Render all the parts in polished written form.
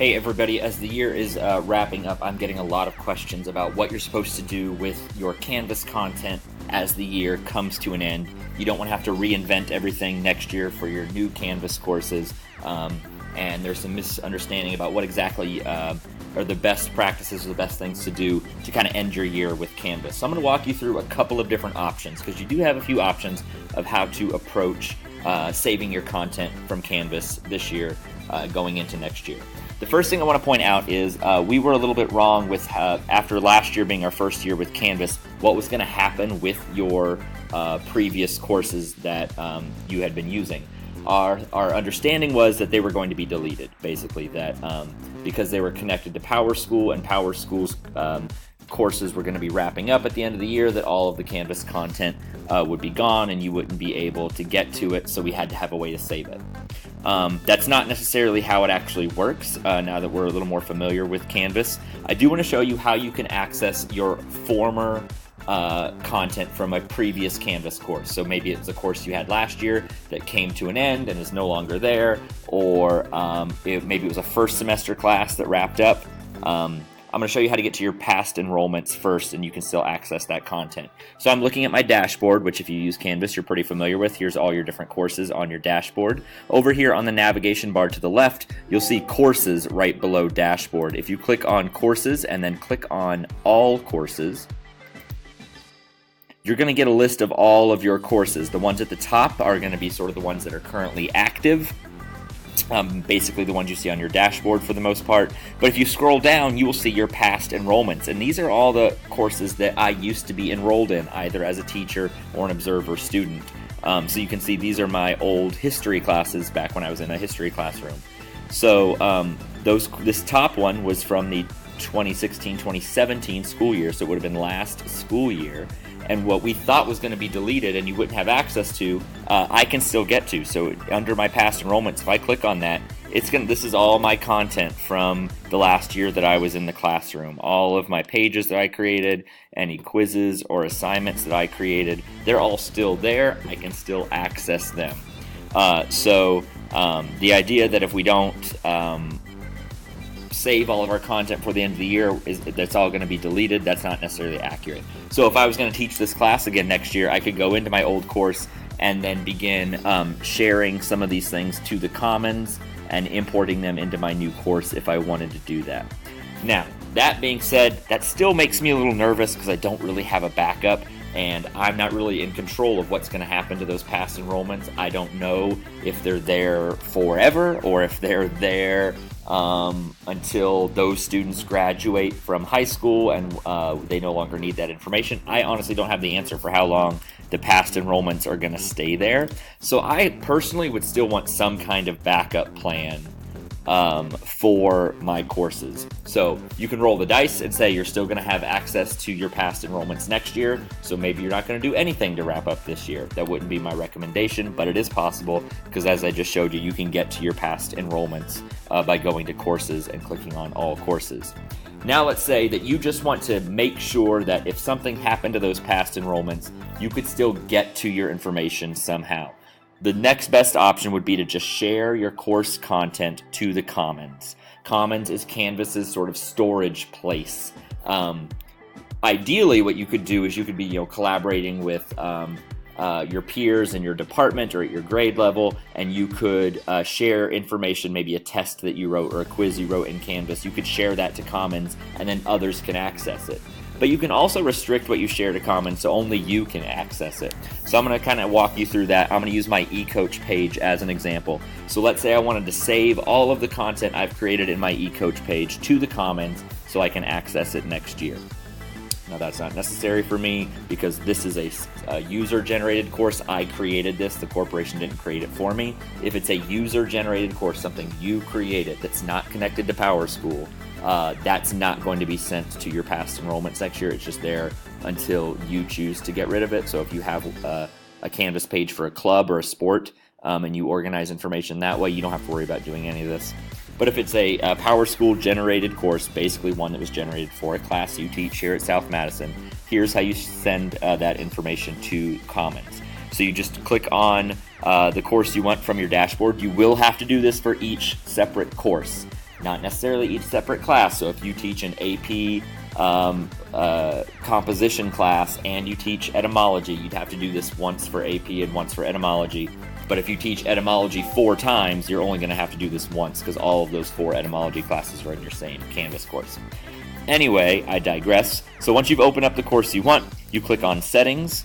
Hey everybody, as the year is wrapping up, I'm getting a lot of questions about what you're supposed to do with your Canvas content as the year comes to an end. You don't want to have to reinvent everything next year for your new Canvas courses, and there's some misunderstanding about what exactly are the best practices or the best things to do to kind of end your year with Canvas. So I'm going to walk you through a couple of different options, because you do have a few options of how to approach saving your content from Canvas this year going into next year. The first thing I want to point out is we were a little bit wrong with after last year being our first year with Canvas, what was going to happen with your previous courses that you had been using. Our understanding was that they were going to be deleted, basically, that because they were connected to PowerSchool, and PowerSchool's courses were going to be wrapping up at the end of the year, that all of the Canvas content would be gone and you wouldn't be able to get to it, so we had to have a way to save it. That's not necessarily how it actually works now that we're a little more familiar with Canvas. I do want to show you how you can access your former content from a previous Canvas course. So maybe it's a course you had last year that came to an end and is no longer there, or maybe it was a first semester class that wrapped up. I'm going to show you how to get to your past enrollments first, and you can still access that content. So I'm looking at my dashboard, which if you use Canvas, you're pretty familiar with. Here's all your different courses on your dashboard. Over here on the navigation bar to the left, you'll see courses right below dashboard. If you click on courses and then click on all courses, you're going to get a list of all of your courses. The ones at the top are going to be sort of the ones that are currently active. Basically the ones you see on your dashboard for the most part. But if you scroll down, you will see your past enrollments, and these are all the courses that I used to be enrolled in, either as a teacher or an observer student. So you can see these are my old history classes back when I was in a history classroom. So this top one was from the 2016-2017 school year, so it would have been last school year. And what we thought was going to be deleted and you wouldn't have access to, I can still get to. So under my past enrollments, if I click on that, this is all my content from the last year that I was in the classroom. All of my pages that I created, any quizzes or assignments that I created, they're all still there. I can still access them. The idea that if we don't save all of our content for the end of the year is that's all going to be deleted, that's not necessarily accurate. So if I was going to teach this class again next year, I could go into my old course and then begin sharing some of these things to the Commons and importing them into my new course if I wanted to do that. Now, that being said, that still makes me a little nervous because I don't really have a backup, and I'm not really in control of what's going to happen to those past enrollments. I don't know if they're there forever or if they're there until those students graduate from high school and they no longer need that information. I honestly don't have the answer for how long the past enrollments are going to stay there. So I personally would still want some kind of backup plan for my courses. So you can roll the dice and say you're still going to have access to your past enrollments next year. So maybe you're not going to do anything to wrap up this year. That wouldn't be my recommendation, but it is possible because, as I just showed you, you can get to your past enrollments by going to courses and clicking on all courses. Now let's say that you just want to make sure that if something happened to those past enrollments, you could still get to your information somehow. The next best option would be to just share your course content to the Commons. Commons is Canvas's sort of storage place. Ideally, what you could do is you could be collaborating with your peers in your department or at your grade level, and you could share information, maybe a test that you wrote or a quiz you wrote in Canvas. You could share that to Commons, and then others can access it. But you can also restrict what you share to Commons so only you can access it. So I'm going to kind of walk you through that. I'm going to use my eCoach page as an example. So let's say I wanted to save all of the content I've created in my eCoach page to the Commons so I can access it next year. Now that's not necessary for me because this is a user-generated course. I created this. The corporation didn't create it for me. If it's a user-generated course, something you created that's not connected to PowerSchool, that's not going to be sent to your past enrollments next year. It's just there until you choose to get rid of it. So if you have a Canvas page for a club or a sport and you organize information that way, you don't have to worry about doing any of this. But if it's a PowerSchool generated course, basically one that was generated for a class you teach here at South Madison, here's how you send that information to Commons. So you just click on the course you want from your dashboard. You will have to do this for each separate course. not necessarily each separate class. So if you teach an AP composition class and you teach etymology, you'd have to do this once for AP and once for etymology. But if you teach etymology 4 times, you're only going to have to do this once because all of those 4 etymology classes are in your same Canvas course. Anyway, I digress. So once you've opened up the course you want, you click on Settings,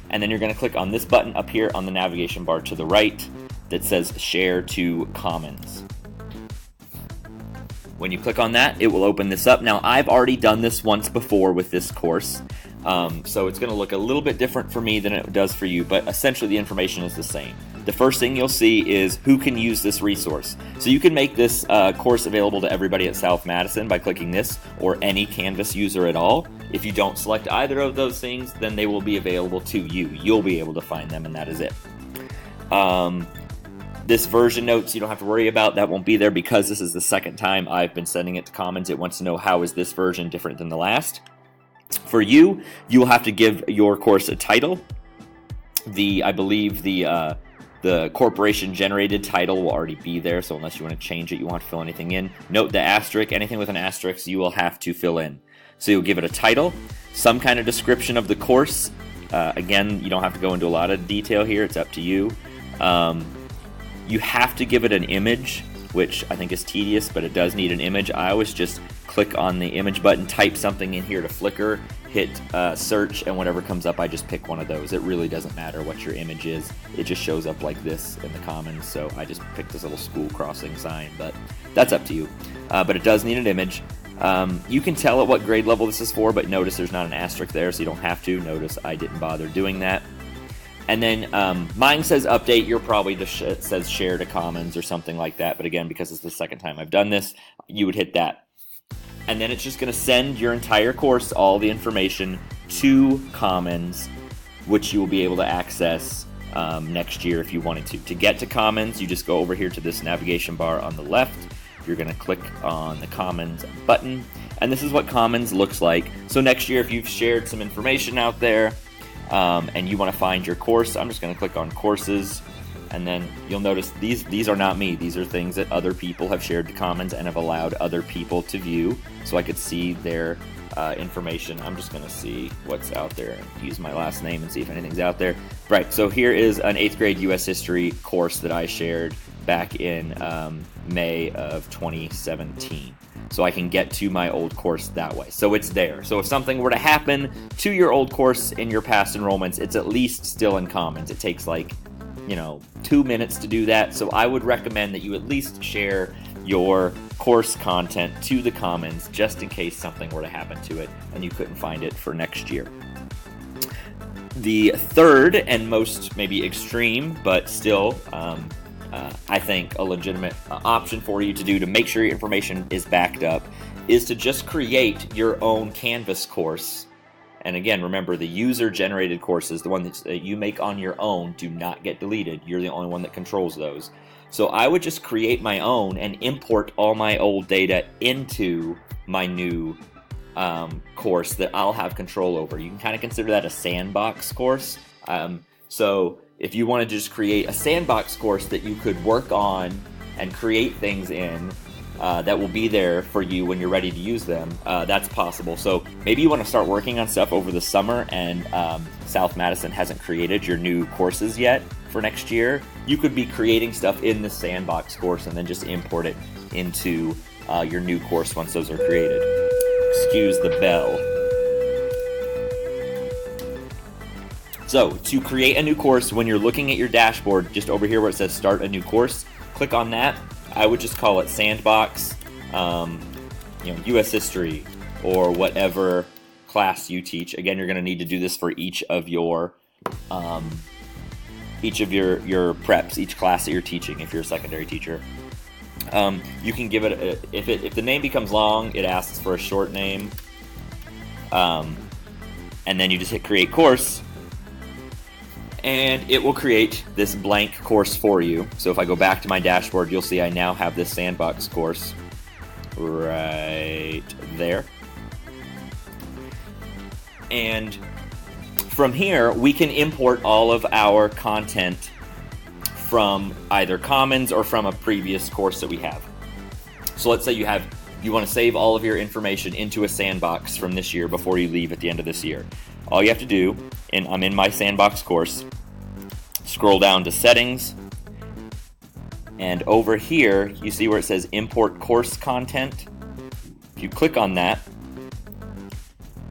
and then you're going to click on this button up here on the navigation bar to the right that says Share to Commons. When you click on that, it will open this up. Now, I've already done this once before with this course, so it's going to look a little bit different for me than it does for you, but essentially the information is the same. The first thing you'll see is who can use this resource. So you can make this course available to everybody at South Madison by clicking this, or any Canvas user at all. If you don't select either of those things, then they will be available to you. You'll be able to find them, and that is it. This version notes you don't have to worry about. That won't be there because this is the second time I've been sending it to Commons. It wants to know how is this version different than the last. For you, you will have to give your course a title. I believe the corporation generated title will already be there, so unless you want to change it, you won't have to fill anything in. Note the asterisk, anything with an asterisk you will have to fill in. So you'll give it a title, some kind of description of the course. Again, you don't have to go into a lot of detail here, it's up to you. You have to give it an image, which I think is tedious, but it does need an image. I always just click on the image button, type something in here to Flickr, hit search, and whatever comes up, I just pick one of those. It really doesn't matter what your image is. It just shows up like this in the Commons, so I just picked this little school crossing sign, but that's up to you. But it does need an image. You can tell at what grade level this is for, but notice there's not an asterisk there, so you don't have to. Notice I didn't bother doing that. And then mine says update. You're probably just says share to Commons or something like that. But again, because it's the second time I've done this, you would hit that. And then it's just going to send your entire course, all the information, to Commons, which you will be able to access next year if you wanted to. To get to Commons, you just go over here to this navigation bar on the left. You're going to click on the Commons button. And this is what Commons looks like. So next year, if you've shared some information out there, and you want to find your course, I'm just going to click on Courses, and then you'll notice these are not me. These are things that other people have shared to Commons and have allowed other people to view, so I could see their information. I'm just going to see what's out there and use my last name and see if anything's out there. Right, so here is an 8th grade U.S. History course that I shared back in May of 2017. So I can get to my old course that way. So it's there. So if something were to happen to your old course in your past enrollments, it's at least still in Commons. It takes 2 minutes to do that. So I would recommend that you at least share your course content to the Commons just in case something were to happen to it and you couldn't find it for next year. The third and most maybe extreme, but still I think a legitimate option for you to do to make sure your information is backed up is to just create your own Canvas course. And again, remember, the user-generated courses, the one that you make on your own, do not get deleted. You're the only one that controls those. So I would just create my own and import all my old data into my new course that I'll have control over. You can kind of consider that a Sandbox course. So if you want to just create a Sandbox course that you could work on and create things in that will be there for you when you're ready to use them, that's possible. So maybe you want to start working on stuff over the summer and South Madison hasn't created your new courses yet for next year. You could be creating stuff in the Sandbox course and then just import it into your new course once those are created. Excuse the bell. So to create a new course, when you're looking at your dashboard, just over here where it says start a new course, click on that. I would just call it Sandbox, U.S. History, or whatever class you teach. Again, you're going to need to do this for each of your preps, each class that you're teaching. If you're a secondary teacher, you can give it if the name becomes long, it asks for a short name, and then you just hit create course. And it will create this blank course for you. So if I go back to my dashboard, you'll see I now have this Sandbox course right there. And from here, we can import all of our content from either Commons or from a previous course that we have. So let's say you want to save all of your information into a Sandbox from this year before you leave at the end of this year. All you have to do, and I'm in my Sandbox course, scroll down to Settings, and over here you see where it says Import Course Content. If you click on that,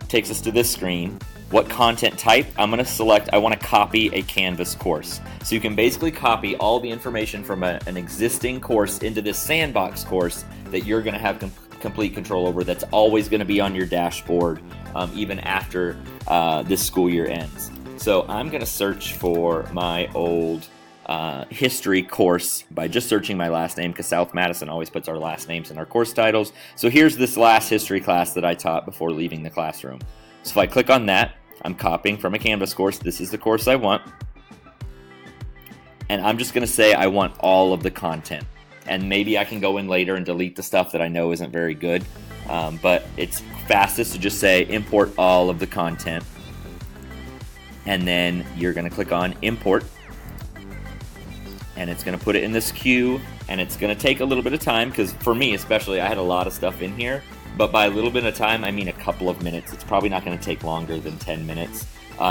it takes us to this screen. What content type? I'm going to select, I want to copy a Canvas course. So you can basically copy all the information from an existing course into this Sandbox course that you're going to have complete control over, that's always going to be on your dashboard even after this school year ends. So I'm going to search for my old history course by just searching my last name, because South Madison always puts our last names in our course titles. So here's this last history class that I taught before leaving the classroom. So if I click on that, I'm copying from a Canvas course. This is the course I want. And I'm just going to say I want all of the content. And maybe I can go in later and delete the stuff that I know isn't very good. But it's fastest to just say import all of the content. And then you're going to click on import. And it's going to put it in this queue. And it's going to take a little bit of time, because for me especially, I had a lot of stuff in here. But by a little bit of time, I mean a couple of minutes. It's probably not going to take longer than 10 minutes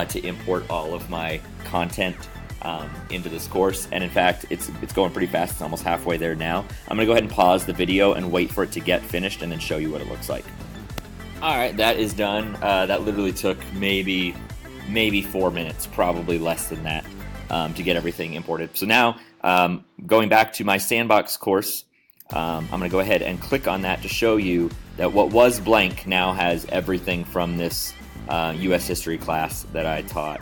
to import all of my content into this course. And in fact, it's going pretty fast. It's almost halfway there now. I'm going to go ahead and pause the video and wait for it to get finished and then show you what it looks like. All right, that is done. That literally took maybe 4 minutes, probably less than that, to get everything imported. So now, going back to my Sandbox course, I'm going to go ahead and click on that to show you that what was blank now has everything from this U.S. history class that I taught.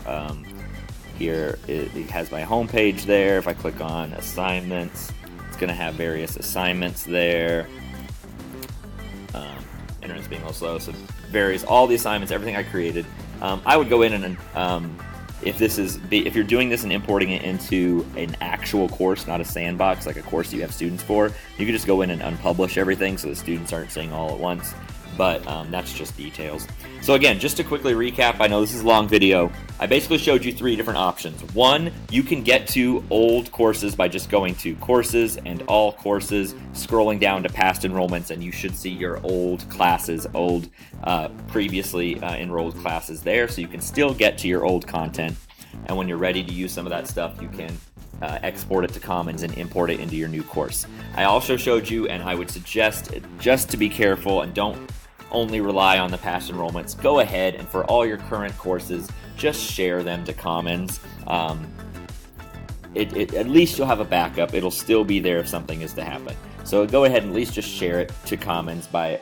Here it has my home page there. If I click on assignments, it's going to have various assignments there. Internet's being a little slow, so all the assignments, everything I created. I would go in and if you're doing this and importing it into an actual course, not a Sandbox, like a course you have students for, you can just go in and unpublish everything so the students aren't seeing all at once. But that's just details. So again, just to quickly recap, I know this is a long video. I basically showed you 3 different options. One, you can get to old courses by just going to Courses and All Courses, scrolling down to Past Enrollments, and you should see your old classes, previously enrolled classes there, so you can still get to your old content. And when you're ready to use some of that stuff, you can export it to Commons and import it into your new course. I also showed you, and I would suggest just to be careful and don't only rely on the past enrollments, go ahead and for all your current courses, just share them to Commons. At least you'll have a backup. It'll still be there if something is to happen. So go ahead and at least just share it to Commons by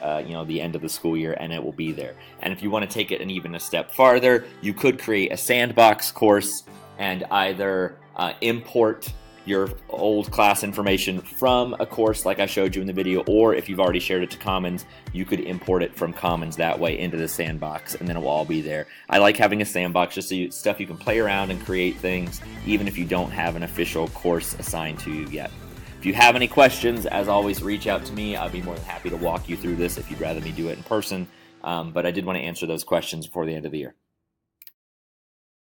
the end of the school year, and it will be there. And if you want to take it even a step farther, you could create a Sandbox course and either import your old class information from a course like I showed you in the video, or if you've already shared it to Commons, you could import it from Commons that way into the Sandbox, and then it will all be there. I like having a Sandbox just so stuff you can play around and create things, even if you don't have an official course assigned to you yet. If you have any questions, as always, reach out to me. I'll be more than happy to walk you through this if you'd rather me do it in person, but I did want to answer those questions before the end of the year.